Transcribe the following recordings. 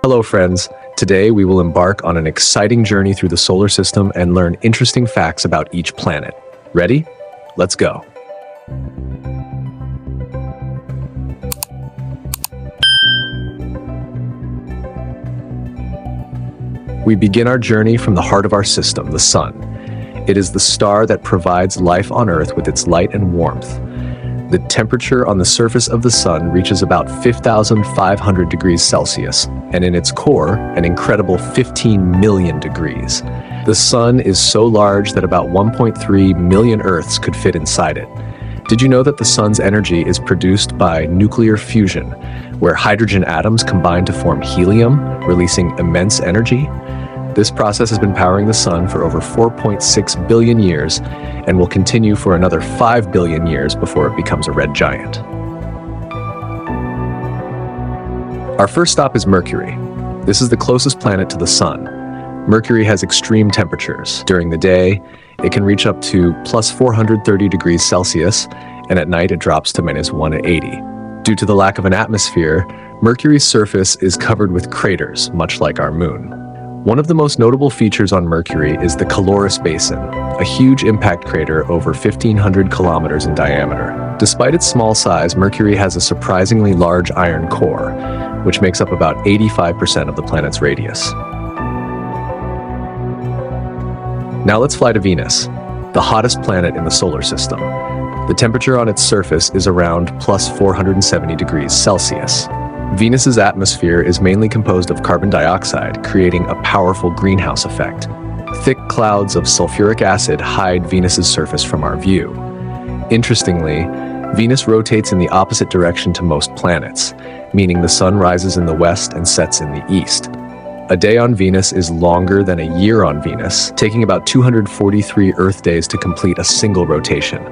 Hello friends, today we will embark on an exciting journey through the solar system and learn interesting facts about each planet. Ready? Let's go. We begin our journey from the heart of our system, the Sun. It is the star that provides life on Earth with its light and warmth. The temperature on the surface of the Sun reaches about 5,500 degrees Celsius, and in its core, an incredible 15 million degrees. The Sun is so large that about 1.3 million Earths could fit inside it. Did you know that the Sun's energy is produced by nuclear fusion, where hydrogen atoms combine to form helium, releasing immense energy? This process has been powering the Sun for over 4.6 billion years and will continue for another 5 billion years before it becomes a red giant. Our first stop is Mercury. This is the closest planet to the Sun. Mercury has extreme temperatures. During the day, it can reach up to plus 430 degrees Celsius, and at night it drops to minus 180. Due to the lack of an atmosphere, Mercury's surface is covered with craters, much like our moon. One of the most notable features on Mercury is the Caloris Basin, a huge impact crater over 1,500 kilometers in diameter. Despite its small size, Mercury has a surprisingly large iron core, which makes up about 85% of the planet's radius. Now let's fly to Venus, the hottest planet in the solar system. The temperature on its surface is around plus 470 degrees Celsius. Venus's atmosphere is mainly composed of carbon dioxide, creating a powerful greenhouse effect. Thick clouds of sulfuric acid hide Venus's surface from our view. Interestingly, Venus rotates in the opposite direction to most planets, meaning the Sun rises in the west and sets in the east. A day on Venus is longer than a year on Venus, taking about 243 Earth days to complete a single rotation.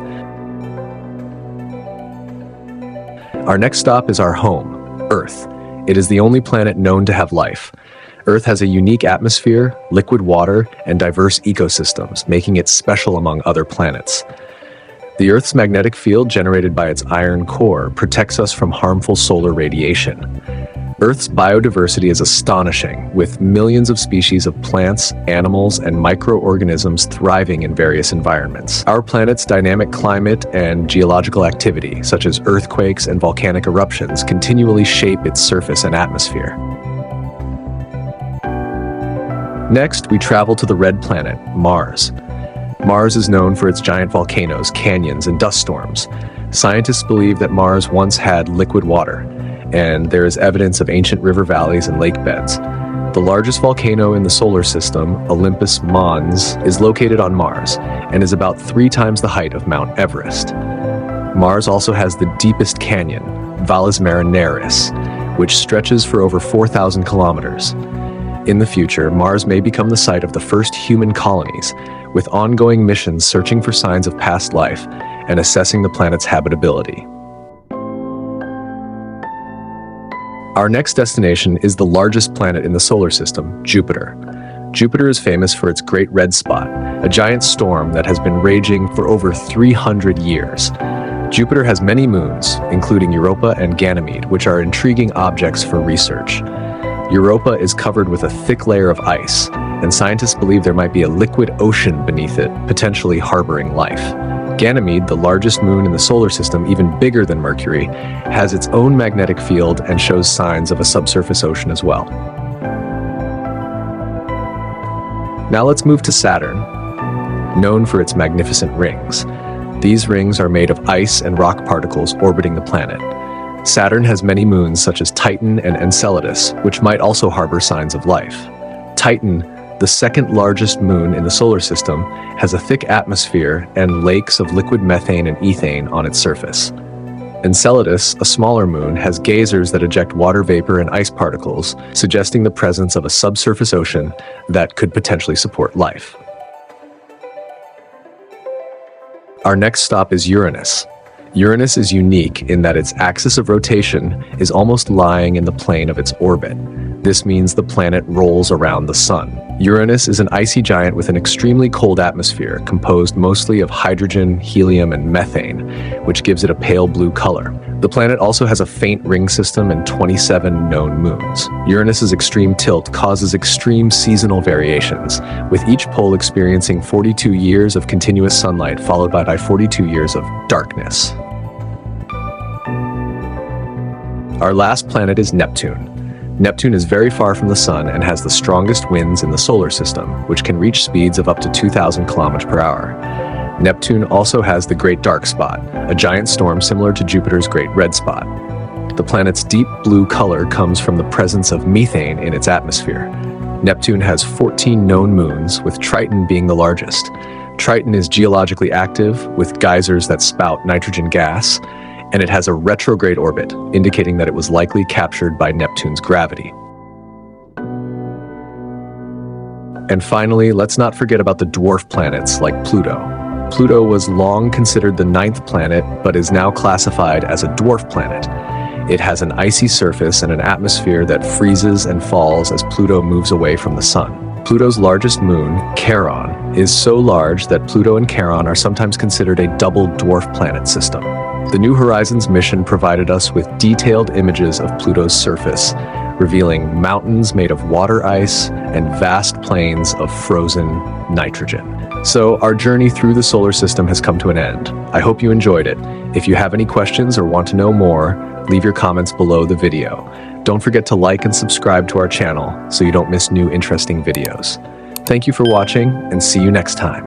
Our next stop is our home, Earth. It is the only planet known to have life. Earth has a unique atmosphere, liquid water, and diverse ecosystems, making it special among other planets. The Earth's magnetic field, generated by its iron core, protects us from harmful solar radiation. Earth's biodiversity is astonishing, with millions of species of plants, animals, and microorganisms thriving in various environments. Our planet's dynamic climate and geological activity, such as earthquakes and volcanic eruptions, continually shape its surface and atmosphere. Next, we travel to the red planet, Mars. Mars is known for its giant volcanoes, canyons, and dust storms. Scientists believe that Mars once had liquid water, and there is evidence of ancient river valleys and lake beds. The largest volcano in the solar system, Olympus Mons, is located on Mars and is about 3 times the height of Mount Everest. Mars also has the deepest canyon, Valles Marineris, which stretches for over 4,000 kilometers. In the future, Mars may become the site of the first human colonies, with ongoing missions searching for signs of past life and assessing the planet's habitability. Our next destination is the largest planet in the solar system, Jupiter. Jupiter is famous for its Great Red Spot, a giant storm that has been raging for over 300 years. Jupiter has many moons, including Europa and Ganymede, which are intriguing objects for research. Europa is covered with a thick layer of ice, and scientists believe there might be a liquid ocean beneath it, potentially harboring life. Ganymede, the largest moon in the solar system, even bigger than Mercury, has its own magnetic field and shows signs of a subsurface ocean as well. Now let's move to Saturn, known for its magnificent rings. These rings are made of ice and rock particles orbiting the planet. Saturn has many moons such as Triton and Enceladus, which might also harbor signs of life. Triton, the second largest moon in the solar system, has a thick atmosphere and lakes of liquid methane and ethane on its surface. Enceladus, a smaller moon, has geysers that eject water vapor and ice particles, suggesting the presence of a subsurface ocean that could potentially support life. Our next stop is Uranus. Uranus is unique in that its axis of rotation is almost lying in the plane of its orbit. This means the planet rolls around the Sun. Uranus is an icy giant with an extremely cold atmosphere composed mostly of hydrogen, helium, and methane, which gives it a pale blue color. The planet also has a faint ring system and 27 known moons. Uranus's extreme tilt causes extreme seasonal variations, with each pole experiencing 42 years of continuous sunlight followed by 42 years of darkness. Our last planet is Neptune. Neptune is very far from the Sun and has the strongest winds in the solar system, which can reach speeds of up to 2,000 kilometers per hour. Neptune also has the Great Dark Spot, a giant storm similar to Jupiter's Great Red Spot. The planet's deep blue color comes from the presence of methane in its atmosphere. Neptune has 14 known moons, with Triton being the largest. Triton is geologically active, with geysers that spout nitrogen gas, and it has a retrograde orbit, indicating that it was likely captured by Neptune's gravity. And finally, let's not forget about the dwarf planets like Pluto. Pluto was long considered the 9th planet, but is now classified as a dwarf planet. It has an icy surface and an atmosphere that freezes and falls as Pluto moves away from the Sun. Pluto's largest moon, Charon, is so large that Pluto and Charon are sometimes considered a double dwarf planet system. The New Horizons mission provided us with detailed images of Pluto's surface, revealing mountains made of water ice and vast plains of frozen nitrogen. So our journey through the solar system has come to an end. I hope you enjoyed it. If you have any questions or want to know more, leave your comments below the video. Don't forget to like and subscribe to our channel so you don't miss new interesting videos. Thank you for watching, and see you next time.